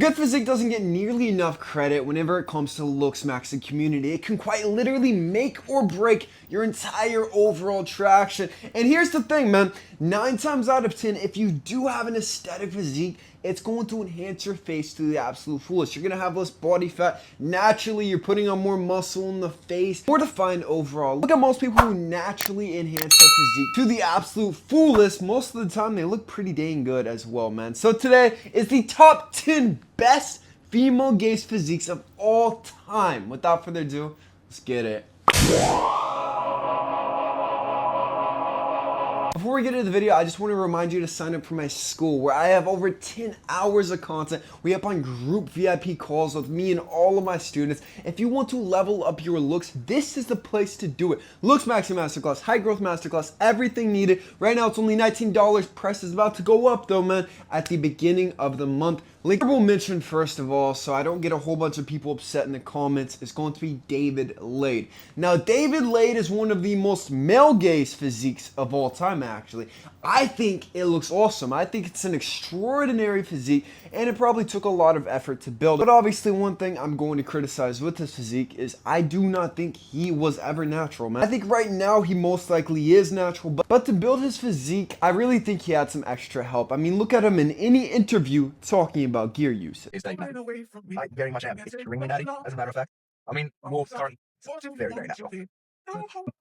Good physique doesn't get nearly enough credit whenever it comes to looks max the community. It can quite literally make or break your entire overall traction. And here's the thing, man. 9 times out of 10, if you do have an aesthetic physique, it's going to enhance your face to the absolute fullest. You're going to have less body fat. Naturally, you're putting on more muscle in the face, more defined overall. Look at most people who naturally enhance their physique to the absolute fullest. Most of the time, they look pretty dang good as well, man. So today is the top 10 best female gaze physiques of all time. Without further ado, let's get it. Before we get into the video, I just want to remind you to sign up for my school where I have over 10 hours of content. We have on group VIP calls with me and all of my students. If you want to level up your looks, this is the place to do it. Looks Maxing Masterclass, High Growth Masterclass, everything needed. Right now it's only $19. Price is about to go up though, man, at the beginning of the month. Link will mention first of all, so I don't get a whole bunch of people upset in the comments, is going to be David Lade. Now, David Lade is one of the most male gaze physiques of all time, actually. I think it looks awesome. I think it's an extraordinary physique, and it probably took a lot of effort to build. But obviously, one thing I'm going to criticize with this physique is I do not think he was ever natural, man. I think right now he most likely is natural, but to build his physique, I really think he had some extra help. I mean, look at him in any interview talking about gear usage. I very much am extremely natty, as a matter of fact. I mean, wolves aren't very, very natural.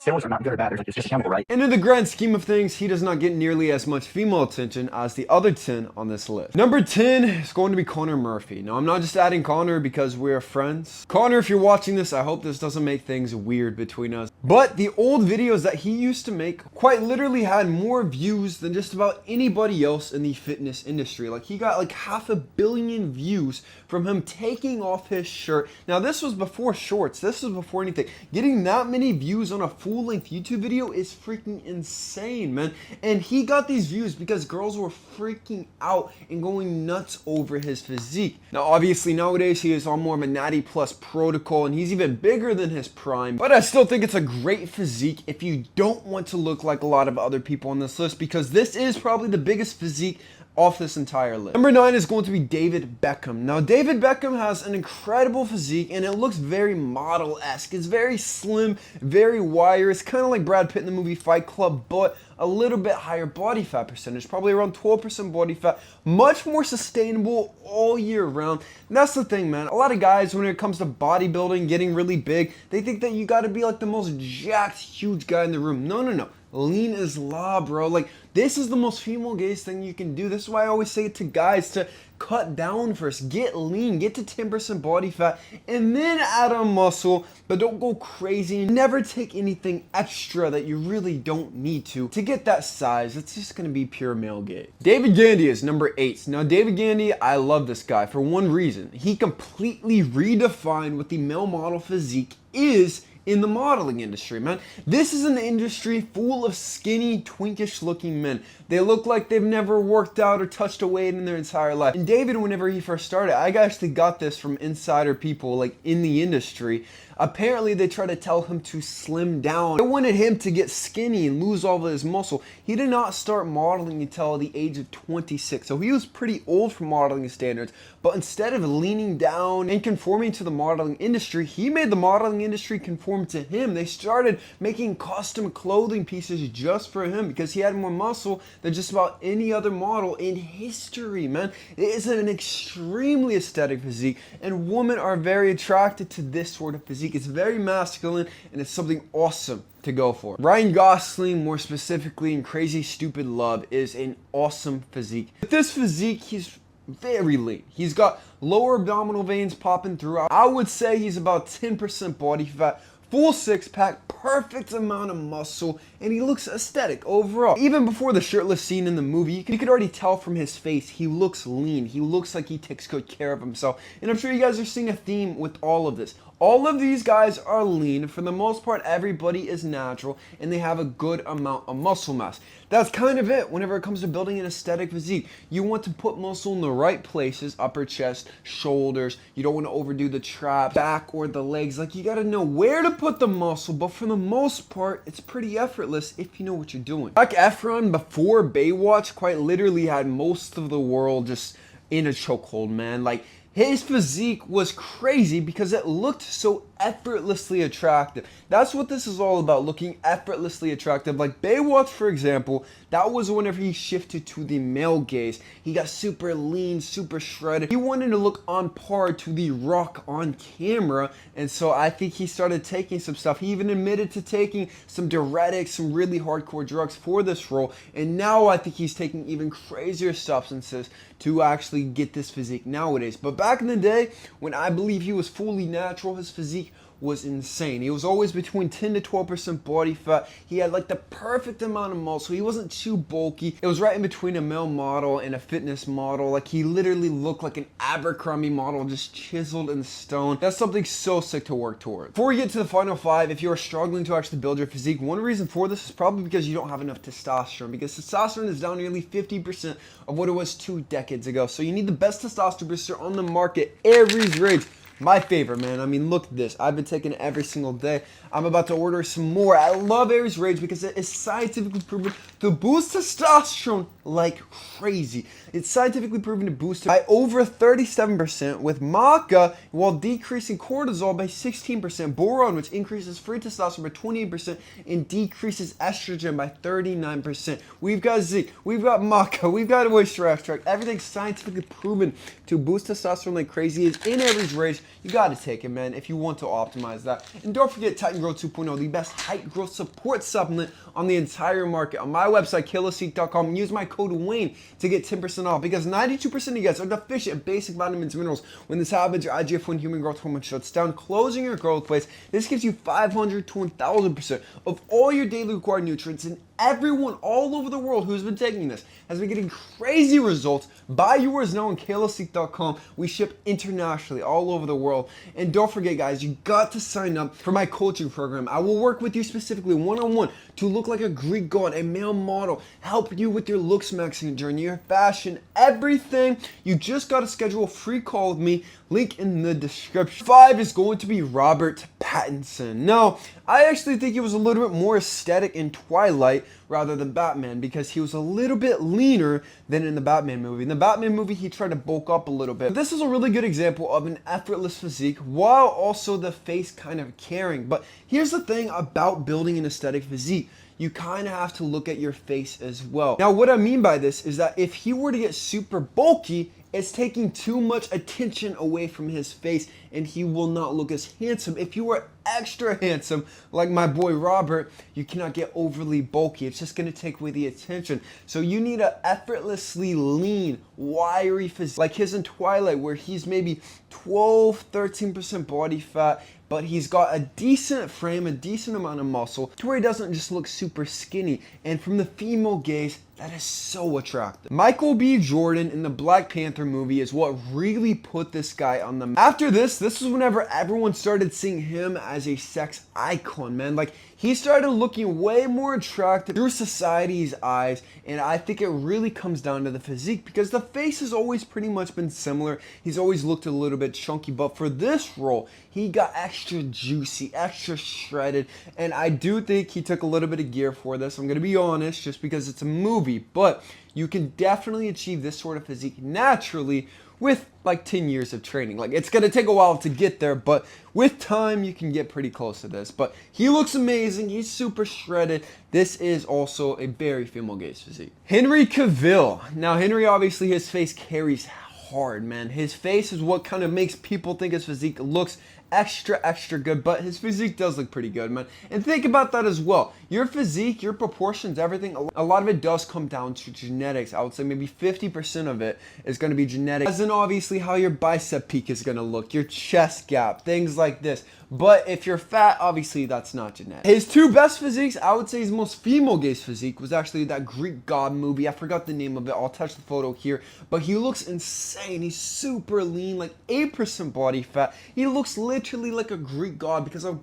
Sailors are not good or bad, it's just chemical, right? And in the grand scheme of things, he does not get nearly as much female attention as the other 10 on this list. Number 10 is going to be Connor Murphy. Now, I'm not just adding Connor because we're friends. Connor, if you're watching this, I hope this doesn't make things weird between us. But the old videos that he used to make quite literally had more views than just about anybody else in the fitness industry. Like, he got like 500 million views from him taking off his shirt. Now, this was before shorts. This was before anything. Getting that many views on a full-length YouTube video is freaking insane, man. And he got these views because girls were freaking out and going nuts over his physique. Now, obviously, nowadays he is on more of a natty plus protocol, and he's even bigger than his prime. But I still think it's a great physique if you don't want to look like a lot of other people on this list, because this is probably the biggest physique off this entire list. Number 9 is going to be David Beckham. Now, David Beckham has an incredible physique, and it looks very model-esque. It's very slim, very wire. It's kind of like Brad Pitt in the movie Fight Club, but a little bit higher body fat percentage, probably around 12% body fat, much more sustainable all year round. And that's the thing, man. A lot of guys, when it comes to bodybuilding, getting really big, they think that you got to be like the most jacked, huge guy in the room. No, no, no. Lean is law, bro. Like, this is the most female gaze thing you can do. This is why I always say it to guys to cut down first. Get lean, get to 10% body fat, and then add on muscle, but don't go crazy. Never take anything extra that you really don't need to get that size. It's just gonna be pure male gaze. David Gandy is number 8. Now, David Gandy, I love this guy for one reason. He completely redefined what the male model physique is in the modeling industry, man. This is an industry full of skinny, twinkish looking men. They look like they've never worked out or touched a weight in their entire life. And David, whenever he first started, I actually got this from insider people like in the industry. Apparently, they tried to tell him to slim down. They wanted him to get skinny and lose all of his muscle. He did not start modeling until the age of 26. So he was pretty old for modeling standards. But instead of leaning down and conforming to the modeling industry, he made the modeling industry conform to him. They started making custom clothing pieces just for him because he had more muscle than just about any other model in history, man. It is an extremely aesthetic physique, and women are very attracted to this sort of physique. It's very masculine, and it's something awesome to go for. Ryan Gosling, more specifically in Crazy Stupid Love, is an awesome physique. With this physique, he's very lean. He's got lower abdominal veins popping throughout. I would say he's about 10% body fat, full six-pack, perfect amount of muscle, and he looks aesthetic overall. Even before the shirtless scene in the movie, you could already tell from his face, he looks lean. He looks like he takes good care of himself. And I'm sure you guys are seeing a theme with all of this. All of these guys are lean. For the most part, everybody is natural, and they have a good amount of muscle mass. That's kind of it whenever it comes to building an aesthetic physique. You want to put muscle in the right places, upper chest, shoulders. You don't want to overdo the traps, back, or the legs. Like, you got to know where to put the muscle, but for the most part, it's pretty effortless if you know what you're doing. Zac Efron, before Baywatch, quite literally had most of the world just in a chokehold, man. Like, His physique was crazy because it looked so effortlessly attractive. That's what this is all about, looking effortlessly attractive. Like Baywatch, for example, that was whenever he shifted to the male gaze. He got super lean, super shredded. He wanted to look on par to The Rock on camera, and so I think he started taking some stuff. He even admitted to taking some diuretics, some really hardcore drugs for this role, and now I think he's taking even crazier substances to actually get this physique nowadays. But back in the day, when I believe he was fully natural, his physique was insane. He was always between 10 to 12% body fat. He had like the perfect amount of muscle. He wasn't too bulky. It was right in between a male model and a fitness model. Like he literally looked like an Abercrombie model, just chiseled in stone. That's something so sick to work towards. Before we get to the final 5, if you are struggling to actually build your physique, one reason for this is probably because you don't have enough testosterone, because testosterone is down nearly 50% of what it was 2 decades ago. So you need the best testosterone booster on the market, Aries Rage. My favorite, man. I mean, look at this. I've been taking it every single day. I'm about to order some more. I love Aries Rage because it is scientifically proven to boost testosterone like crazy. It's scientifically proven to boost it by over 37% with maca, while decreasing cortisol by 16%, boron, which increases free testosterone by 28% and decreases estrogen by 39%. We've got zinc, we've got maca, we've got oyster extract. Everything's scientifically proven to boost testosterone like crazy. Is in Aries Rage. You got to take it, man, if you want to optimize that. And don't forget Titan Growth 2.0, the best height growth support supplement on the entire market. On my website, physique.com, use my code WAYNE to get 10% off, because 92% of you guys are deficient in basic vitamins and minerals. When this happens, your IGF-1 human growth hormone shuts down, closing your growth plates. This gives you 500 to 1000% of all your daily required nutrients, and everyone all over the world who's been taking this has been getting crazy results. Buy yours now on physique.com. We ship internationally all over the world. And don't forget, guys, you got to sign up for my coaching program. I will work with you specifically one-on-one to look like a Greek god, a male model, help you with your looks maxing journey, your fashion, everything. You just got to schedule a free call with me. Link in the description. 5 is going to be Robert Pattinson. Now, I actually think he was a little bit more aesthetic in Twilight rather than Batman, because he was a little bit leaner than in the Batman movie. In the Batman movie, he tried to bulk up a little bit. This is a really good example of an effortless physique while also the face kind of caring. But here's the thing about building an aesthetic physique. You kind of have to look at your face as well. Now, what I mean by this is that if he were to get super bulky, it's taking too much attention away from his face, and he will not look as handsome. If you are extra handsome, like my boy Robert, you cannot get overly bulky. It's just going to take away the attention. So you need an effortlessly lean, wiry physique, like his in Twilight, where he's maybe 12-13% body fat, but he's got a decent frame, a decent amount of muscle, to where he doesn't just look super skinny. And from the female gaze, that is so attractive. Michael B. Jordan in the Black Panther movie is what really put this guy on the map. After this was whenever everyone started seeing him as a sex icon, man. Like, he started looking way more attractive through society's eyes, and I think it really comes down to the physique, because the face has always pretty much been similar. He's always looked a little bit chunky, but for this role, he got extra juicy, extra shredded, and I do think he took a little bit of gear for this. I'm going to be honest, just because it's a movie, but you can definitely achieve this sort of physique naturally with like 10 years of training. Like, it's going to take a while to get there, but with time you can get pretty close to this. But he looks amazing. He's super shredded. This is also a very female gaze physique. Henry Cavill. Now, Henry, obviously his face carries hard, man. His face is what kind of makes people think his physique looks extra good, but his physique does look pretty good, man. And think about that as well. Your physique, your proportions, everything, a lot of it does come down to genetics. I would say maybe 50% of it is going to be genetic, as in obviously how your bicep peak is going to look, your chest gap, things like this. But if you're fat, obviously that's not genetic. His 2 best physiques, I would say his most female gaze physique was actually that Greek god movie. I forgot the name of it. I'll touch the photo here. But he looks insane. He's super lean, like 8% body fat. He looks literally like a Greek god, because I'm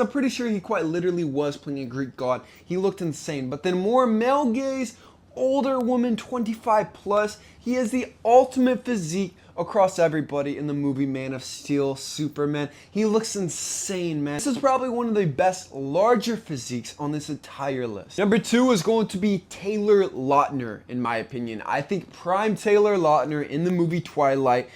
pretty sure he quite literally was playing a Greek god. He looked insane. But then more male gaze, older woman, 25 plus. He has the ultimate physique across everybody in the movie Man of Steel, Superman. He looks insane, man. This is probably one of the best larger physiques on this entire list. Number 2 is going to be Taylor Lautner, in my opinion. I think prime Taylor Lautner in the movie Twilight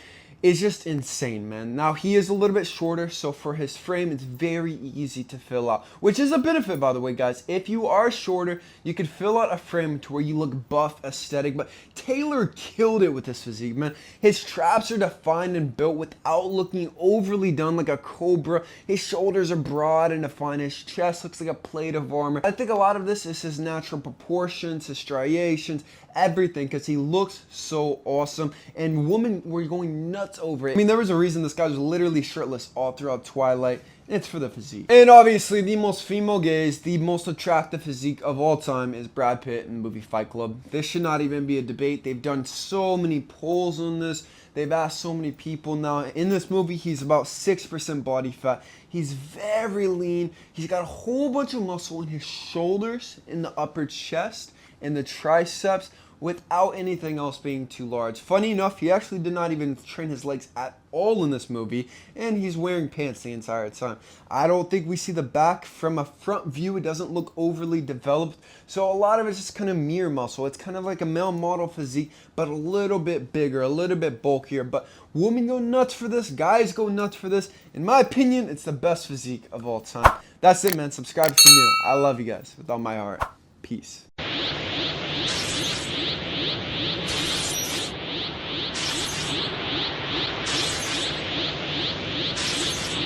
is just insane, man. Now, he is a little bit shorter, so for his frame, it's very easy to fill out, which is a benefit, by the way, guys. If you are shorter, you can fill out a frame to where you look buff, aesthetic, but Taylor killed it with his physique, man. His traps are defined and built without looking overly done like a cobra. His shoulders are broad and defined. His chest looks like a plate of armor. I think a lot of this is his natural proportions, his striations, everything, because he looks so awesome, and women were going nuts over it. I mean, there was a reason this guy was literally shirtless all throughout Twilight. It's for the physique. And obviously, the most female gaze, the most attractive physique of all time is Brad Pitt in the movie Fight Club. This should not even be a debate. They've done so many polls on this. They've asked so many people. Now, in this movie, he's about 6% body fat. He's very lean. He's got a whole bunch of muscle in his shoulders, in the upper chest, in the triceps, without anything else being too large. Funny enough, he actually did not even train his legs at all in this movie, and he's wearing pants the entire time. I don't think we see the back. From a front view, it doesn't look overly developed, so a lot of it's just kind of mere muscle. It's kind of like a male model physique, but a little bit bigger, a little bit bulkier. But women go nuts for this, guys go nuts for this. In my opinion, it's the best physique of all time. That's it, man. Subscribe if you're new. I love you guys with all my heart. Peace.